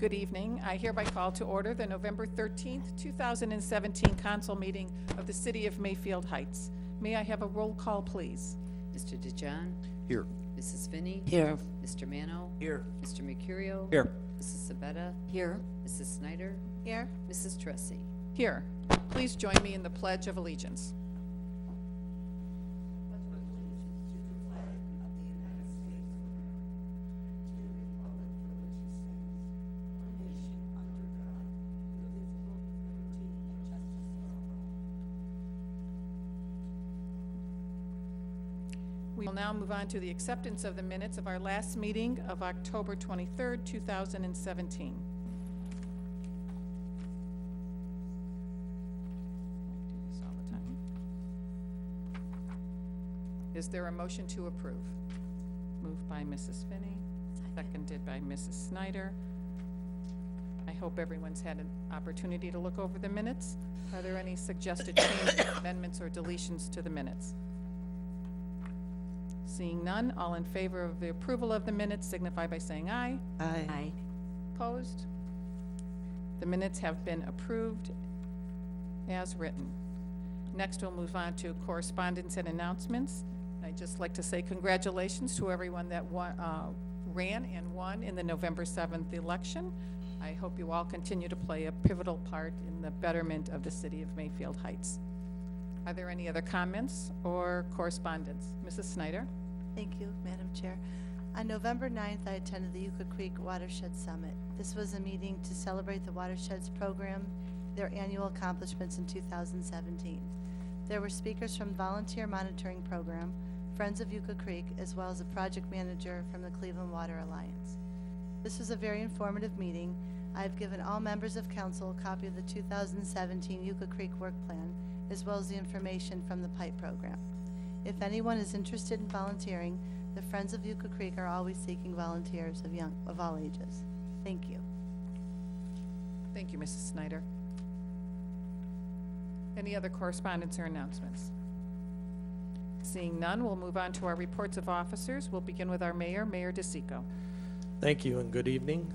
Good evening. I hereby call to order the November 13th, 2017 council meeting of the City of Mayfield Heights. May I have a roll call, please? Mr. DeJohn? Here. Mrs. Finney? Here. Mr. Mano? Here. Mr. Mercurio? Here. Mrs. Sabetta? Here. Mrs. Snyder? Here. Mrs. Tressi? Here. Please join me in the Pledge of Allegiance. We will now move on to the acceptance of the minutes of our last meeting of October 23rd, 2017. I do this all the time. Is there a motion to approve? Moved by Mrs. Finney, seconded by Mrs. Snyder. I hope everyone's had an opportunity to look over the minutes. Are there any suggested changes, amendments, or deletions to the minutes? Seeing none, all in favor of the approval of the minutes signify by saying aye. Aye. Opposed? The minutes have been approved as written. Next, we'll move on to correspondence and announcements. I'd just like to say congratulations to everyone that ran and won in the November 7th election. I hope you all continue to play a pivotal part in the betterment of the City of Mayfield Heights. Are there any other comments or correspondence? Mrs. Snyder? Thank you, Madam Chair. On November 9th, I attended the Yucca Creek Watershed Summit. This was a meeting to celebrate the Watersheds program, their annual accomplishments in 2017. There were speakers from the Volunteer Monitoring Program, Friends of Yucca Creek, as well as a project manager from the Cleveland Water Alliance. This was a very informative meeting. I've given all members of council a copy of the 2017 Yucca Creek Work Plan, as well as the information from the PIPE program. If anyone is interested in volunteering, the Friends of Yucca Creek are always seeking volunteers of all ages. Thank you. Thank you, Mrs. Snyder. Any other correspondence or announcements? Seeing none, we'll move on to our reports of officers. We'll begin with our mayor, Mayor DeSico. Thank you and good evening.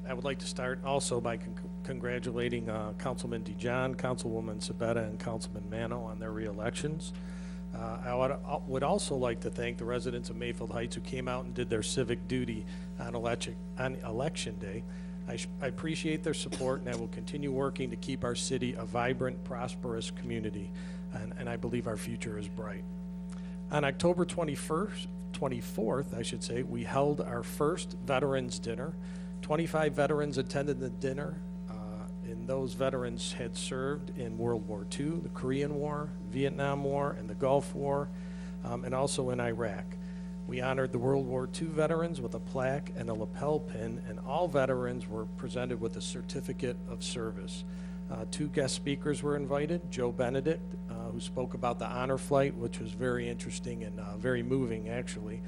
I would like to start also by congratulating Councilman DeJohn, Councilwoman Sabetta, and Councilman Mano on their re-elections. I would also like to thank the residents of Mayfield Heights who came out and did their civic duty on election day. I appreciate their support, and I will continue working to keep our city a vibrant, prosperous community, and I believe our future is bright. On October 24th, I should say, we held our first Veterans Dinner. 25 veterans attended the dinner, and those veterans had served in World War II, the Korean War, Vietnam War, and the Gulf War, and also in Iraq. We honored the World War II veterans with a plaque and a lapel pin, and all veterans were presented with a certificate of service. Two guest speakers were invited, Joe Benedict, who spoke about the honor flight, which was very interesting and very moving, actually.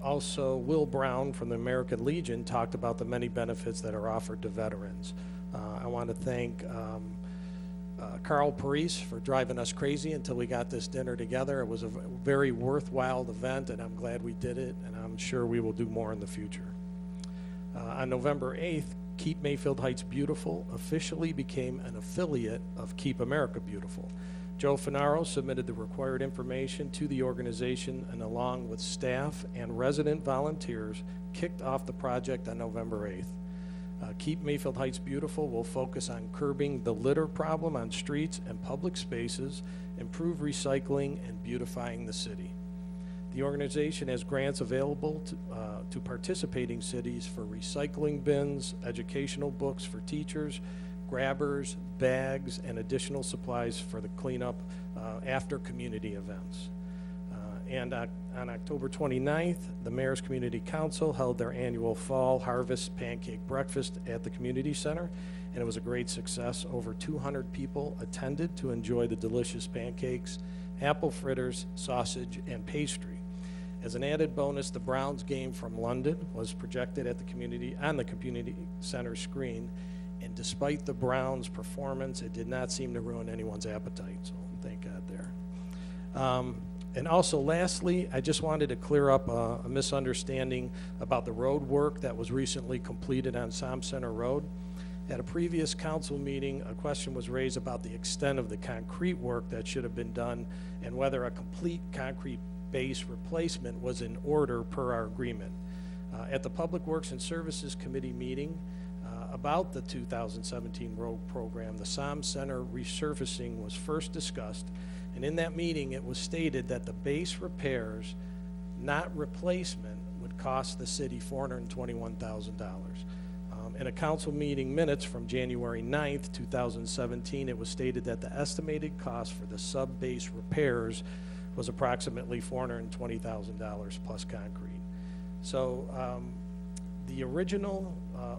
Also, Will Brown from the American Legion talked about the many benefits that are offered to veterans. I want to thank Carl Parise for driving us crazy until we got this dinner together. It was a very worthwhile event, and I'm glad we did it, and I'm sure we will do more in the future. On November 8th, Keep Mayfield Heights Beautiful officially became an affiliate of Keep America Beautiful. Joe Finaro submitted the required information to the organization, and along with staff and resident volunteers, kicked off the project on November 8th. Keep Mayfield Heights Beautiful will focus on curbing the litter problem on streets and public spaces, improve recycling, and beautifying the city. The organization has grants available to participating cities for recycling bins, educational books for teachers, grabbers, bags, and additional supplies for the cleanup after community events. And on October 29th, the Mayor's Community Council held their annual Fall Harvest Pancake Breakfast at the Community Center, and it was a great success. Over 200 people attended to enjoy the delicious pancakes, apple fritters, sausage, and pastry. As an added bonus, the Browns game from London was projected at the community center screen, and despite the Browns' performance, it did not seem to ruin anyone's appetite, so thank God there. And also lastly, I just wanted to clear up a misunderstanding about the road work that was recently completed on Som Center Road. At a previous council meeting, a question was raised about the extent of the concrete work that should have been done and whether a complete concrete base replacement was in order per our agreement. At the Public Works and Services Committee meeting about the 2017 road program, the Som Center resurfacing was first discussed, and in that meeting it was stated that the base repairs, not replacement, would cost the city $421,000. In a council meeting minutes from January 9th, 2017, it was stated that the estimated cost for the sub-base repairs was approximately $420,000 plus concrete. So the original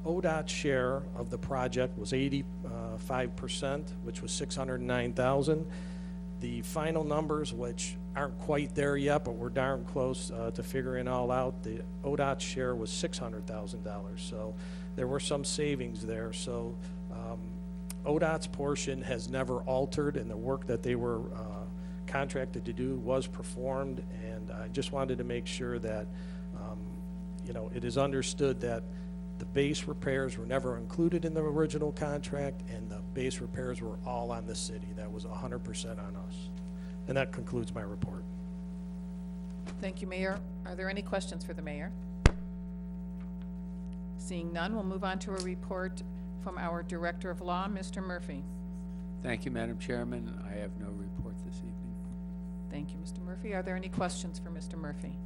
ODOT share of the project was 85%, which was $609,000. The final numbers, which aren't quite there yet, but we're darn close to figuring all out, the ODOT share was $600,000. So there were some savings there. So ODOT's portion has never altered, and the work that they were contracted to do was performed. And I just wanted to make sure that it is understood that the base repairs were never included in the original contract, and the base repairs were all on the city. That was 100% on us. And that concludes my report. Thank you, Mayor. Are there any questions for the mayor? Seeing none, we'll move on to a report from our Director of Law, Mr. Murphy. Thank you, Madam Chairman. I have no report this evening. Thank you, Mr. Murphy. Are there any questions for Mr. Murphy?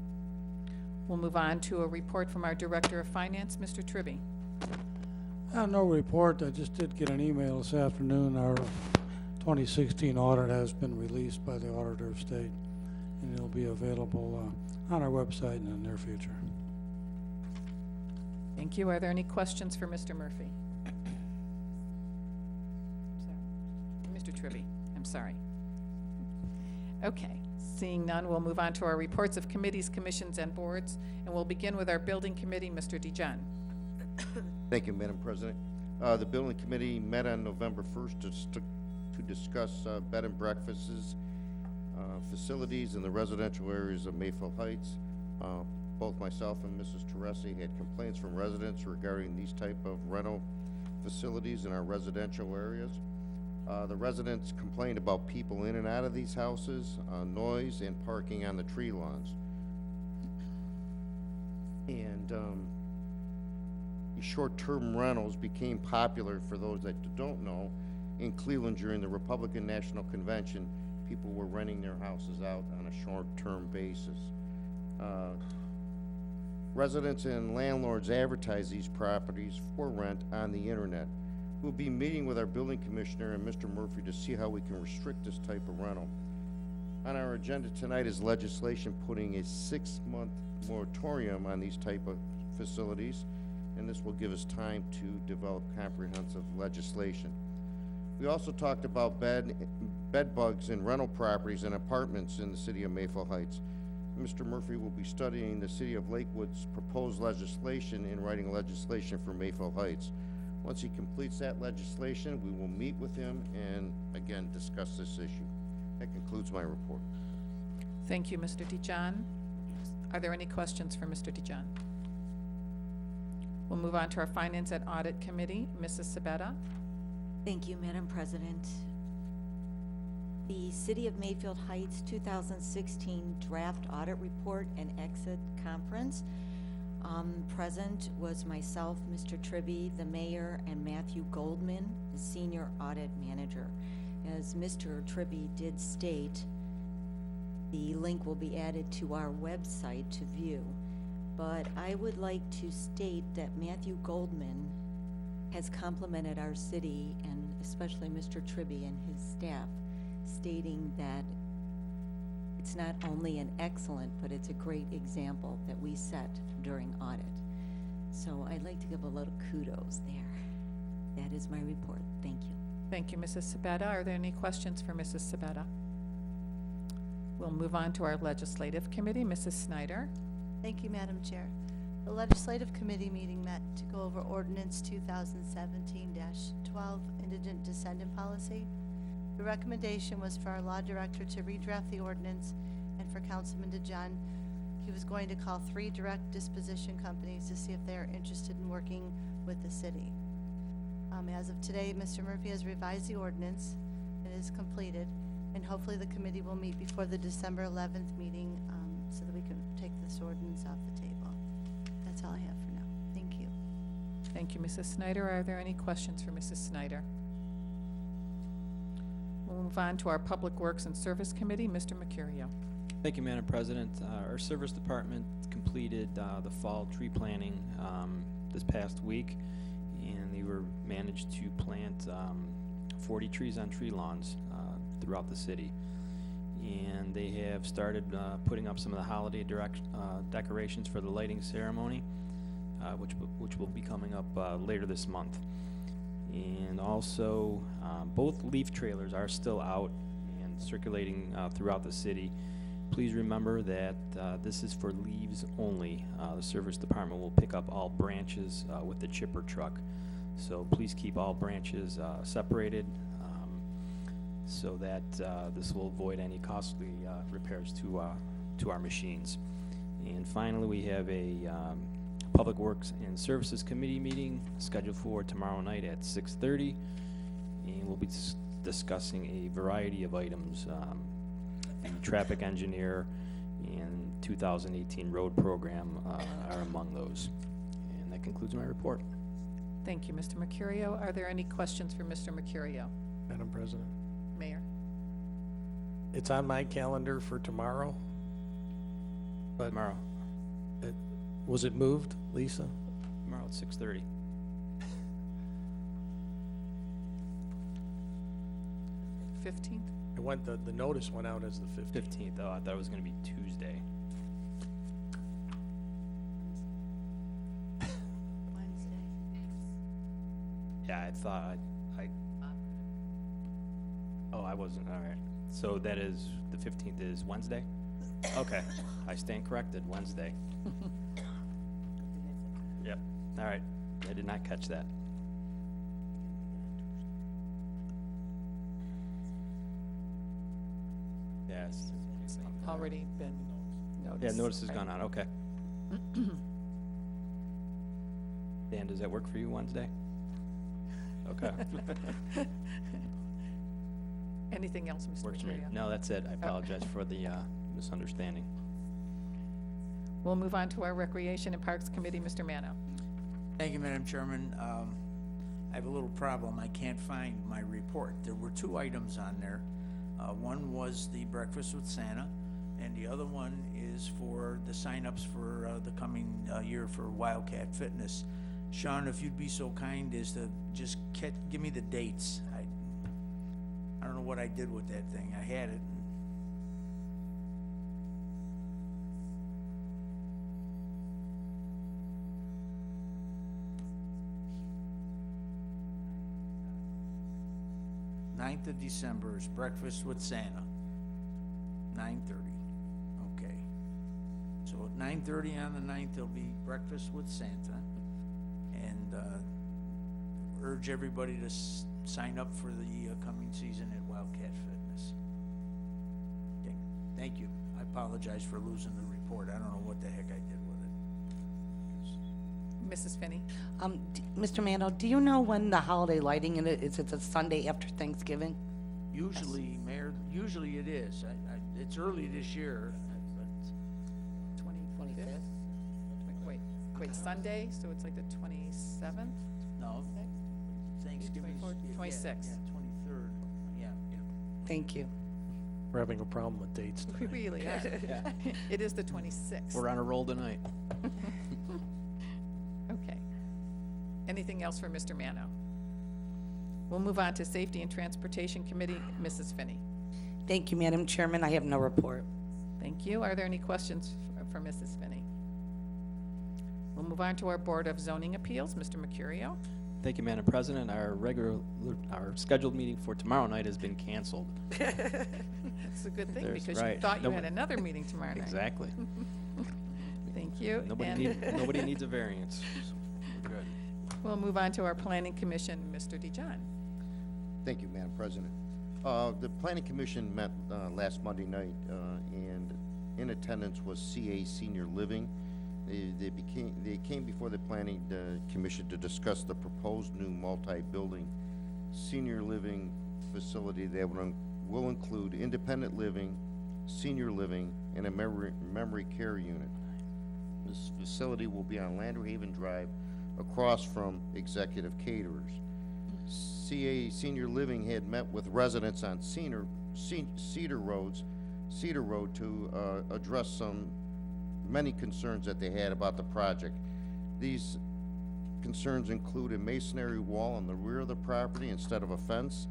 We'll move on to a report from our Director of Finance, Mr. Tribby. No report. I just did get an email this afternoon. Our 2016 audit has been released by the Auditor of State, and it'll be available on our website in the near future. Thank you. Are there any questions for Mr. Murphy? Mr. Tribby, I'm sorry. Okay, seeing none, we'll move on to our reports of committees, commissions, and boards, and we'll begin with our Building Committee, Mr. DeJohn. Thank you, Madam President. The Building Committee met on November 1st to discuss bed and breakfasts, facilities in the residential areas of Mayfield Heights. Both myself and Mrs. Teresi had complaints from residents regarding these type of rental facilities in our residential areas. The residents complained about people in and out of these houses, noise, and parking on the tree lawns. And these short-term rentals became popular, for those that don't know. In Cleveland during the Republican National Convention, people were renting their houses out on a short-term basis. Residents and landlords advertise these properties for rent on the internet. We'll be meeting with our building commissioner and Mr. Murphy to see how we can restrict this type of rental. On our agenda tonight is legislation putting a 6-month moratorium on these type of facilities, and this will give us time to develop comprehensive legislation. We also talked about bed bugs in rental properties and apartments in the city of Mayfield Heights. Mr. Murphy will be studying the city of Lakewood's proposed legislation and writing legislation for Mayfield Heights. Once he completes that legislation, we will meet with him and again discuss this issue. That concludes my report. Thank you, Mr. DeJohn. Are there any questions for Mr. DeJohn? We'll move on to our Finance and Audit Committee, Mrs. Sabetta. Thank you, Madam President. The City of Mayfield Heights 2016 Draft Audit Report and Exit Conference. Present was myself, Mr. Tribby, the mayor, and Matthew Goldman, the senior audit manager. As Mr. Tribby did state, the link will be added to our website to view. But I would like to state that Matthew Goldman has complimented our city, and especially Mr. Tribby and his staff, stating that it's not only an excellent, but it's a great example that we set during audit. So I'd like to give a little kudos there. That is my report. Thank you. Thank you, Mrs. Sabetta. Are there any questions for Mrs. Sabetta? We'll move on to our Legislative Committee, Mrs. Snyder. Thank you, Madam Chair. The Legislative Committee meeting met to go over Ordinance 2017-12, Indigent Descendant Policy. The recommendation was for our Law Director to redraft the ordinance and for Councilman DeJohn. He was going to call 3 direct disposition companies to see if they are interested in working with the city. As of today, Mr. Murphy has revised the ordinance and is completed, and hopefully the committee will meet before the December 11th meeting so that we can take this ordinance off the table. That's all I have for now. Thank you. Thank you, Mrs. Snyder. Are there any questions for Mrs. Snyder? We'll move on to our Public Works and Service Committee. Mr. Mercurio. Thank you, Madam President. Our service department completed the fall tree planting this past week, and they were managed to plant 40 trees on tree lawns throughout the city. And they have started putting up some of the holiday decorations for the lighting ceremony, which will be coming up later this month. And also, both leaf trailers are still out and circulating throughout the city. Please remember that this is for leaves only. The service department will pick up all branches with the chipper truck. So please keep all branches separated so that this will avoid any costly repairs to our machines. And finally, we have a Public Works and Services Committee meeting scheduled for tomorrow night at 6:30, and we'll be discussing a variety of items. The traffic engineer and 2018 road program are among those. And that concludes my report. Thank you, Mr. Mercurio. Are there any questions for Mr. Mercurio? Madam President, Mayor? it's on my calendar for tomorrow. But Tomorrow. Was it moved, Lisa? Tomorrow at 6:30. $15th? It went, the notice went out as the 15th. 15th, though. I thought it was going to be Tuesday. Wednesday. Yeah, I thought oh, I wasn't, all right. So that is, the 15th is Wednesday? Okay, I stand corrected, Wednesday. Yep, all right. I did not catch that. Yes. Already been noticed. Yeah, notice has Right. gone out, okay. Dan, does that work for you Wednesday? Okay. Anything else, Mr. Works for me. Mercurio? No, that's it. I apologize for the misunderstanding. We'll move on to our Recreation and Parks Committee. Mr. Mano. Thank you, Madam Chairman. I have a little problem. I can't find my report. There were 2 items on there. One was the Breakfast with Santa, and the other one is for the signups for the coming year for Wildcat Fitness. Sean, if you'd be so kind as to just give me the dates. I don't know what I did with that thing. I had it. Ninth of December is Breakfast with Santa, 9:30. Okay. So at 9:30 on the 9th, there'll be Breakfast with Santa. And urge everybody to sign up for the coming season at Wildcat Fitness. Okay, thank you. I apologize for losing the report. I don't know what the heck I did with it. Mrs. Finney. Mr. Mando, do you know when the holiday lighting is? It's a Sunday after Thanksgiving? Usually, Mayor, usually it is. It's early this year, but 25th? Wait, Sunday, so it's like the 27th? no. Thanksgiving. 26th. Yeah, 23rd, yeah. Thank you. We're having a problem with dates We tonight. really are. It is the 26th. We're on a roll tonight. Okay. Anything else for Mr. Mano? We'll move on to Safety and Transportation Committee. Mrs. Finney. Thank you, Madam Chairman. I have no report. Thank you. Are there any questions for Mrs. Finney? We'll move on to our Board of Zoning Appeals. Mr. Mercurio. Thank you, Madam President. Our scheduled meeting for tomorrow night has been canceled. That's a good thing There's- because you right. thought you No- had another meeting tomorrow night. Exactly. Thank you. Nobody And needs a variance. So we're good. we'll move on to our Planning Commission. Mr. DeJohn. Thank you, Madam President. The Planning Commission met last Monday night, and in attendance was CA Senior Living. They came before the Planning Commission to discuss the proposed new multi-building senior living facility that will include independent living, senior living, and a memory care unit. This facility will be on Lander Haven Drive across from Executive Caterers. CA Senior Living had met with residents on Cedar Road to address many concerns that they had about the project. These concerns include a masonry wall on the rear of the property instead of a fence,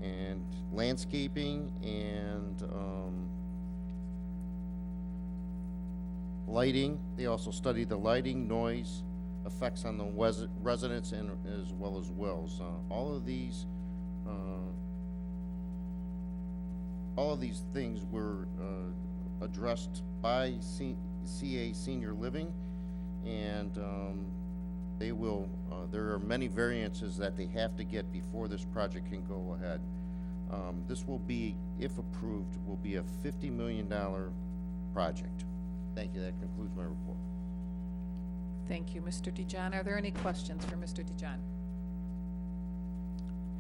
and landscaping and lighting. They also studied the lighting, noise, effects on the residents, and as well as wells. All of these things were addressed by CA Senior Living, and there are many variances that they have to get before this project can go ahead. This will be, if approved, will be a $50 million project. Thank you. That concludes my report. Thank you, Mr. Dijon. Are there any questions for Mr. Dijon?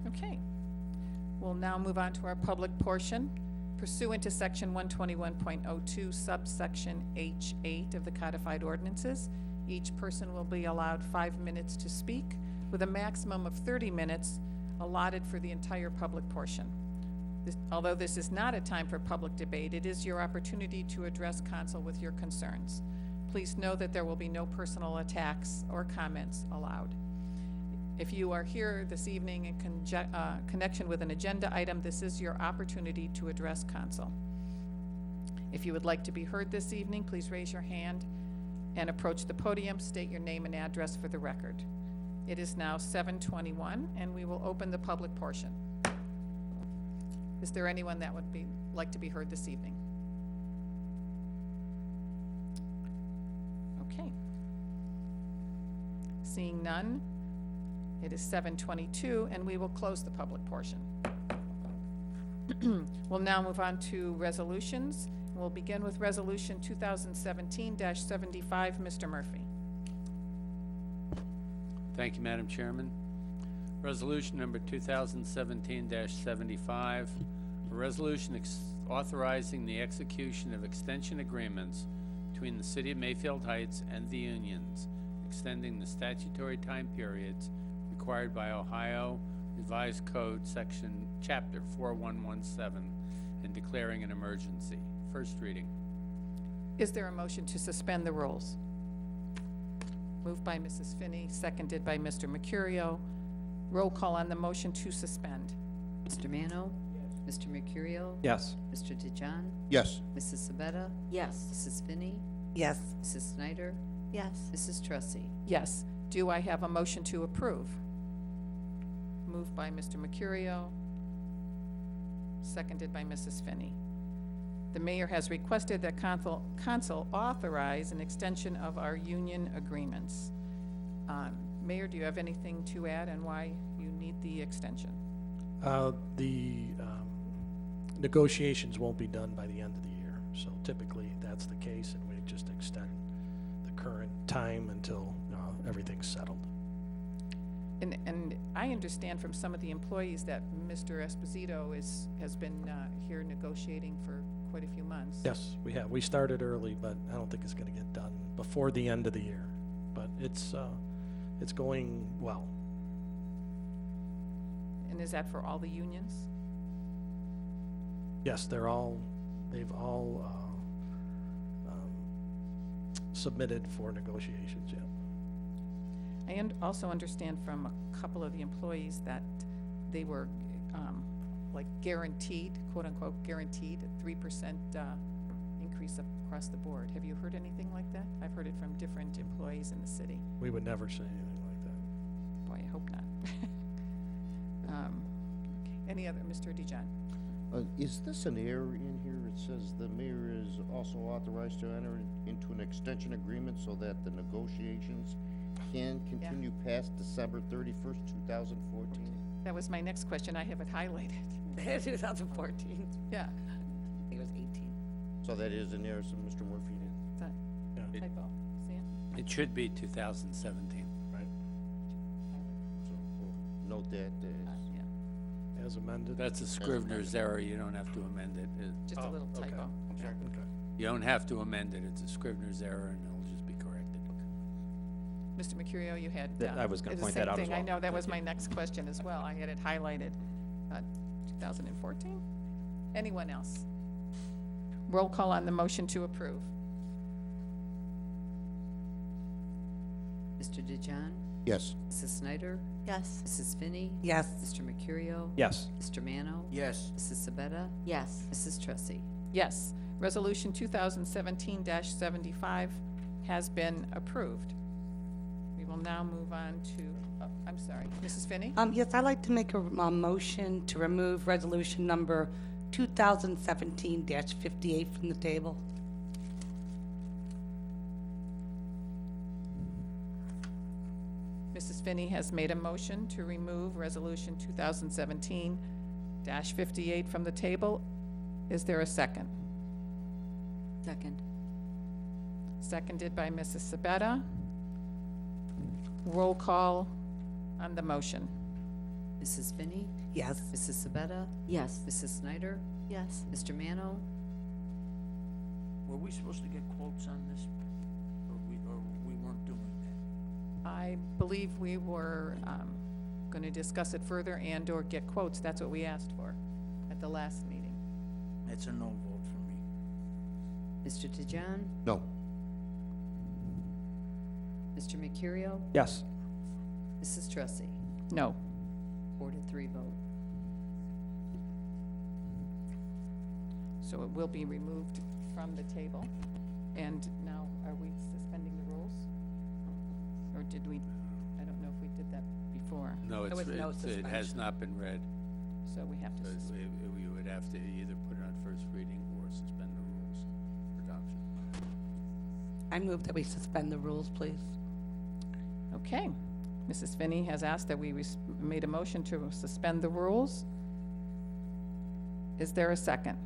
Okay. We'll now move on to our public portion. Pursuant to Section 121.02, subsection H8 of the codified ordinances, each person will be allowed 5 minutes to speak, with a maximum of 30 minutes allotted for the entire public portion. Although this is not a time for public debate, it is your opportunity to address council with your concerns. Please know that there will be no personal attacks or comments allowed. If you are here this evening in connection with an agenda item, this is your opportunity to address council. If you would like to be heard this evening, please raise your hand and approach the podium. State your name and address for the record. It is now 7:21, and we will open the public portion. Is there anyone that would like to be heard this evening? Okay. Seeing none, it is 7:22, and we will close the public portion. We'll now move on to resolutions. We'll begin with Resolution 2017-75. Mr. Murphy. Thank you, Madam Chairman. Resolution number 2017-75, a resolution authorizing the execution of extension agreements between the City of Mayfield Heights and the unions, extending the statutory time periods required by Ohio Revised Code Chapter 4117, and declaring an emergency. First reading. Is there a motion to suspend the rules? Moved by Mrs. Finney, seconded by Mr. Mercurio. Roll call on the motion to suspend. Mr. Mano? Yes. Mr. Mercurio? Yes. Mr. Dijon? Yes. Mrs. Sabetta? Yes. Mrs. Finney? Yes. Mrs. Snyder? Yes. Mrs. Tressi? Yes. Do I have a motion to approve? Moved by Mr. Mercurio, seconded by Mrs. Finney. The mayor has requested that council authorize an extension of our union agreements. Mayor, do you have anything to add on why you need the extension? The negotiations won't be done by the end of the year, so typically that's the case, and we just extend the current time until everything's settled. And I understand from some of the employees that Mr. Esposito has been here negotiating for quite a few months. Yes, we have. We started early, but I don't think it's going to get done before the end of the year. But it's going well. And is that for all the unions? Yes, they've all submitted for negotiations, yeah. I also understand from a couple of the employees that they were like guaranteed, quote unquote, guaranteed a 3% increase across the board. Have you heard anything like that? I've heard it from different employees in the city. We would never say anything like that. Boy, I hope not. Okay. Any other, Mr. Dijon? Is this an error in here? It says the mayor is also authorized to enter into an extension agreement so that the negotiations can continue past December 31st, 2014? That was my next question. I have it highlighted. 2014. Yeah. I think it was 18. So that is in there, so Mr. Murphy did. Is that Yeah. typo? See it? It should be 2017. Right. So we'll note that as. Yeah, As amended. That's a Scrivener's error, you don't have to amend it. just a little okay. typo. Okay. You don't have to amend it, it's a Scrivener's error, and it'll just be corrected. Mr. Mercurio, you had. That- I was gonna the point same that out as thing. I well. know, that Thank was you. my next question as well. I had it highlighted. 2014? Anyone else? Roll call on the motion to approve. Mr. DeJohn, Yes. Mrs. Snyder, Yes. Mrs. Finney, Yes. Mr. Mercurio, Yes. Mr. Mano, Yes. Mrs. Sabetta, Yes. Mrs. Tressi. Yes, Resolution 2017-75 has been approved. We will now move on to, oh, I'm sorry, Mrs. Finney? Yes, I'd like to make a motion to remove resolution number 2017-58 from the table. Mrs. Finney has made a motion to remove Resolution 2017-58 from the table. Is there a second? Second. Seconded by Mrs. Sabetta. Roll call on the motion. Mrs. Finney, Yes. Mrs. Sabetta, Yes. Mrs. Snyder, Yes. Mr. Mano, Were we supposed to get quotes on this? Or we weren't doing that? I believe we were going to discuss it further and/or get quotes. That's what we asked for at the last meeting. That's a no vote for me. Mr. DeJohn, No. Mr. Mercurio, Yes. Mrs. Tressi. No. 4-3 vote. So it will be removed from the table. And now, are we suspending the rules? Or did we, I don't know if we did that before. No, There was no it has suspension. not been read. So we have to So suspend. we would have to either put it on first reading or suspend the rules for adoption. I move that we suspend the rules, please. Okay. Mrs. Finney has asked that we made a motion to suspend the rules. Is there a second?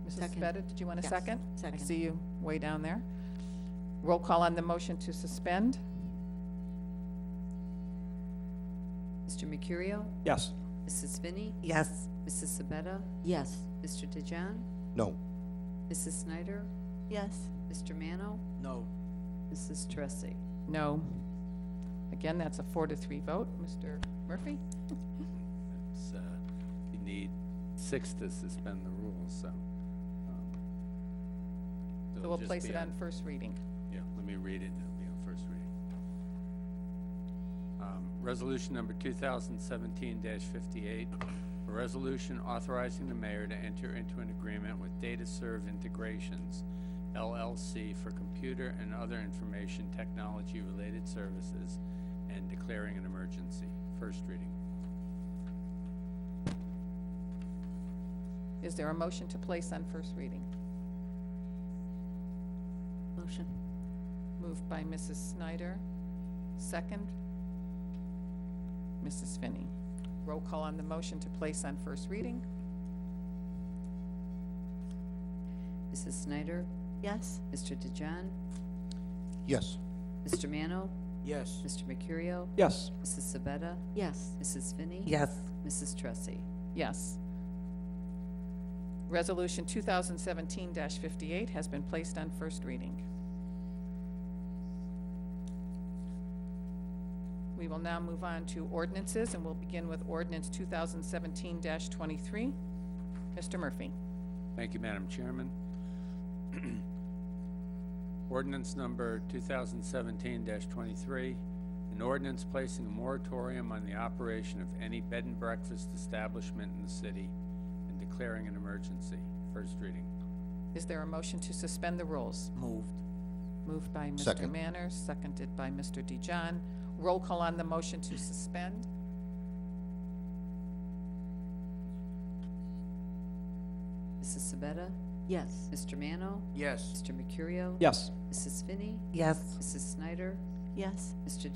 Mrs. Second. Sabetta, did you want a Yes, second? second. I see you way down there. Roll call on the motion to suspend. Mr. Mercurio, Yes. Mrs. Finney, Yes. Mrs. Sabetta, Yes. Mr. DeJohn, No. Mrs. Snyder, Yes. Mr. Mano, No. Mrs. Tressi. No. Again, that's a 4-3 vote. Mr. Murphy? It's, you need 6 to suspend the rules, so. So it'll we'll just place be it on first reading. Yeah, let me read it, and it'll be on first reading. Resolution number 2017-58, a resolution authorizing the mayor to enter into an agreement with DataServe Integrations, LLC, for computer and other information technology-related services and declaring an emergency. First reading. Is there a motion to place on first reading? Motion. Moved by Mrs. Snyder. Second? Mrs. Finney. Roll call on the motion to place on first reading. Mrs. Snyder, Yes. Mr. DeJohn, Yes. Mr. Mano, Yes. Mr. Mercurio, Yes. Mrs. Sabetta, Yes. Mrs. Finney, Yes. Mrs. Tressi. Yes. Resolution 2017-58 has been placed on first reading. We will now move on to ordinances, and we'll begin with ordinance 2017-23. Mr. Murphy. Thank you, Madam Chairman. Ordinance number 2017-23, an ordinance placing a moratorium on the operation of any bed and breakfast establishment in the city and declaring an emergency. First reading. Is there a motion to suspend the rules? Moved. Moved by Mr. Second. Manners, seconded by Mr. DeJohn. Roll call on the motion to suspend. Mrs. Sabetta, Yes. Mr. Mano, Yes. Mr. Mercurio, Yes. Mrs. Finney, Yes. Mrs. Snyder, Yes. Mr.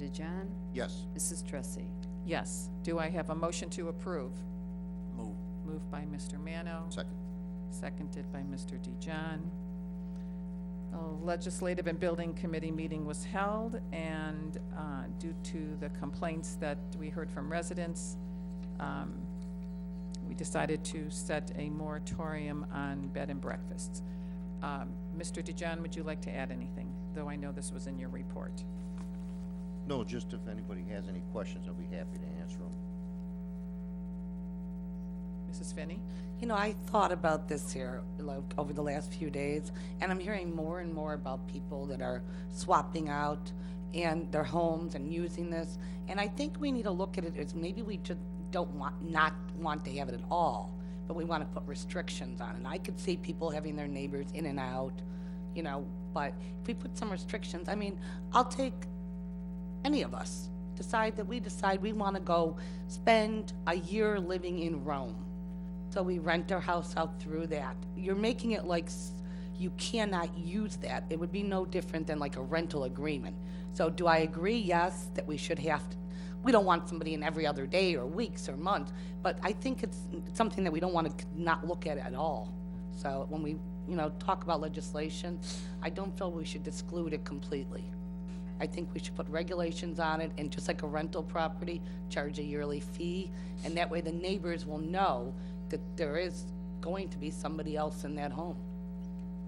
Yes. Mrs. Tressi. Yes. Do I have a motion to approve? Moved. Moved moved by Mr. Mano. Second. Seconded by Mr. DeJohn. A Legislative and Building Committee meeting was held, and due to the complaints that we heard from residents, we decided to set a moratorium on bed and breakfasts. Mr. DeJohn, would you like to add anything? Though I know this was in your report. No, just if anybody has any questions, I'll be happy to answer them. Mrs. Finney? You know, I thought about this here like, over the last few days, and I'm hearing more and more about people that are swapping out and their homes and using this. And I think we need to look at it as maybe we just not want to have it at all, but we want to put restrictions on it. And I could see people having their neighbors in and out, you know, but if we put some restrictions, I mean, I'll take any of us decide we want to go spend a year living in Rome. So we rent our house out through that. You're making it like you cannot use that. It would be no different than like a rental agreement. So do I agree? Yes, that we should have to. We don't want somebody in every other day or weeks or months, but I think it's something that we don't want to not look at all. So when we, you know, talk about legislation, I don't feel we should exclude it completely. I think we should put regulations on it, and just like a rental property, charge a yearly fee, and that way the neighbors will know that there is going to be somebody else in that home.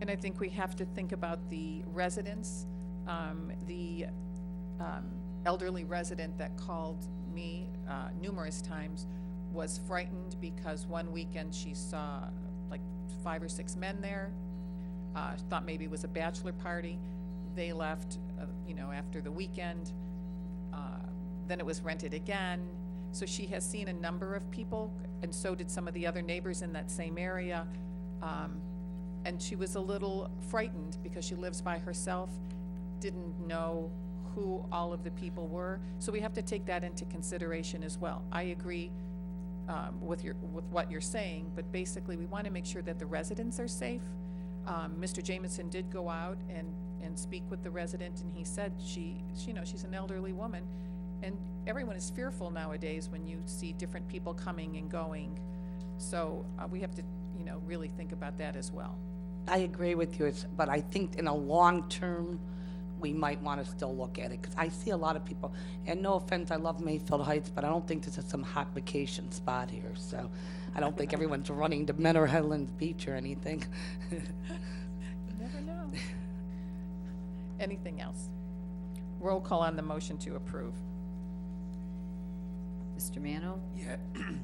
And I think we have to think about the residents. The elderly resident that called me numerous times was frightened because one weekend she saw like 5 or 6 men there, thought maybe it was a bachelor party. They left, you know, after the weekend. Then it was rented again. So she has seen a number of people, and so did some of the other neighbors in that same area. And she was a little frightened because she lives by herself, didn't know who all of the people were. So we have to take that into consideration as well. I agree with what you're saying, but basically we want to make sure that the residents are safe. Mr. Jamison did go out and speak with the resident, and he said you know, she's an elderly woman, and everyone is fearful nowadays when you see different people coming and going. So we have to, you know, really think about that as well. I agree with you, but I think in a long term, we might want to still look at it, because I see a lot of people, and no offense, I love Mayfield Heights, but I don't think this is some hot vacation spot here, so I don't think everyone's running to Menor Headlands Beach or anything. You never know. Anything else? Roll call on the motion to approve. Mr. Mano? Yeah,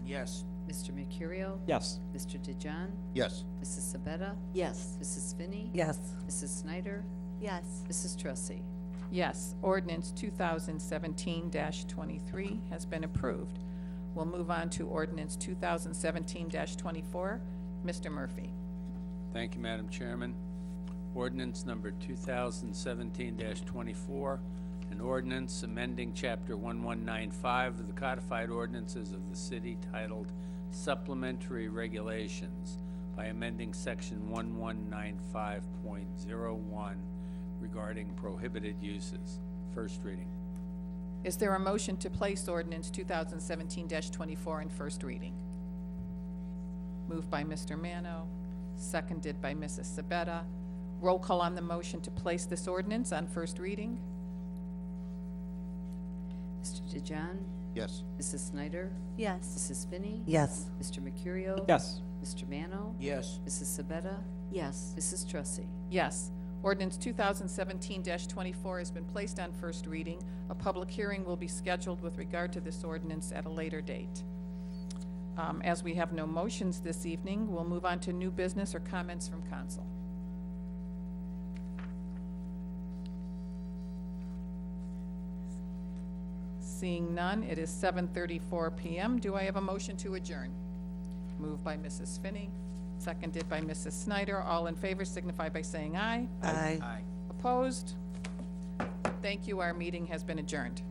yes. Mr. Mercurio? Yes. Mr. DeJohn? Yes. Mrs. Sabetta? Yes. Mrs. Finney? Yes. Mrs. Snyder? Yes. Mrs. Trussy? Yes, ordinance 2017-23 has been approved. We'll move on to ordinance 2017-24. Mr. Murphy. Thank you, Madam Chairman. Ordinance number 2017-24, an ordinance amending Chapter 1195 of the codified ordinances of the city titled Supplementary Regulations by amending Section 1195.01 regarding prohibited uses. First reading. Is there a motion to place ordinance 2017-24 in first reading? Moved by Mr. Mano, seconded by Mrs. Sabetta. Roll call on the motion to place this ordinance on first reading. Mr. DeJohn? Yes. Mrs. Snyder? Yes. Mrs. Finney? Yes. Mr. Mercurio? Yes. Mr. Mano? Yes. Mrs. Sabetta? Yes. Mrs. Trussy? Yes. Ordinance 2017-24 has been placed on first reading. A public hearing will be scheduled with regard to this ordinance at a later date. As we have no motions this evening, we'll move on to new business or comments from council. Seeing none, it is 7:34 p.m. Do I have a motion to adjourn? Moved by Mrs. Finney, seconded by Mrs. Snyder. All in favor signify by saying aye. Aye. Aye. Opposed? Thank you. Our meeting has been adjourned.